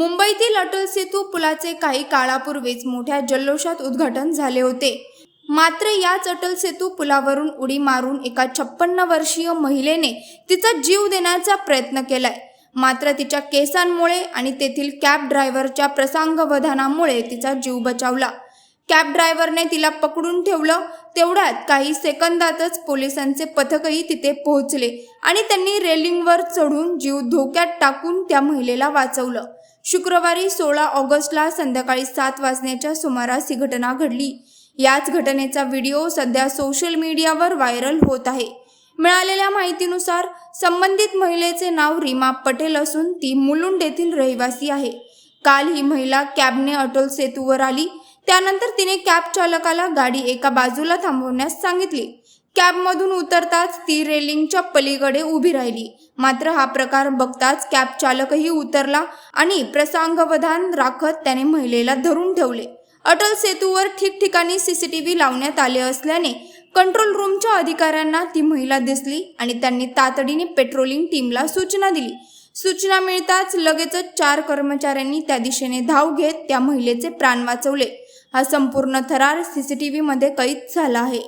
मुंबईतील अटल सेतू पुलाचे काही काळापूर्वीच मोठ्या जल्लोषात उद्घाटन झाले होते। मात्र याच अटल सेतू पुलावरून उडी मारून एका 56 वर्षीय महिलेने तिचा जीव देण्याचा प्रयत्न केलाय। मात्र तिच्या केसांमुळे आणि तेथील कॅब ड्रायव्हरच्या प्रसंगावधानामुळे तिचा जीव बचावला। कॅब ड्रायव्हरने तिला पकडून ठेवलं। तेवढ्यात काही सेकंदातच पोलिसांचे पथकही तिथे पोहोचले आणि त्यांनी रेलिंगवर चढून जीव धोक्यात टाकून त्या महिलेला वाचवलं। शुक्रवारी 16 ऑगस्टला संध्याकाळी 7 वाजण्याच्या सुमारास ही घटना घडली। याच घटनेचा व्हिडिओ सध्या सोशल मीडियावर व्हायरल होत आहे। मिळालेल्या माहितीनुसार संबंधित महिलेचे नाव रीमा पटेल असून ती मुलुंड येथील रहिवासी आहे। काल ही महिला कॅबने अटल सेतूवर आली। त्यानंतर तिने कॅब चालकाला गाडी एका बाजूला थांबवण्यास सांगितली। कॅबमधून उतरताच ती रेलिंगच्या पलीकडे उभी राहिली। मात्र हा प्रकार बघताच कॅब चालकही उतरला आणि प्रसंगावधान राखत त्याने महिलेला धरून ठेवले। अटल सेतूवर ठिकठिकाणी सीसीटीव्ही लावण्यात आले असल्याने कंट्रोल रूमच्या अधिकाऱ्यांना ती महिला दिसली आणि त्यांनी तातडीने पेट्रोलिंग टीमला सूचना दिली। सूचना मिळताच लगेचच 4 कर्मचाऱ्यांनी त्या दिशेने धाव घेत त्या महिलेचे प्राण वाचवले। हा संपूर्ण थरार सीसीटीव्ही मध्ये कैद झाला आहे।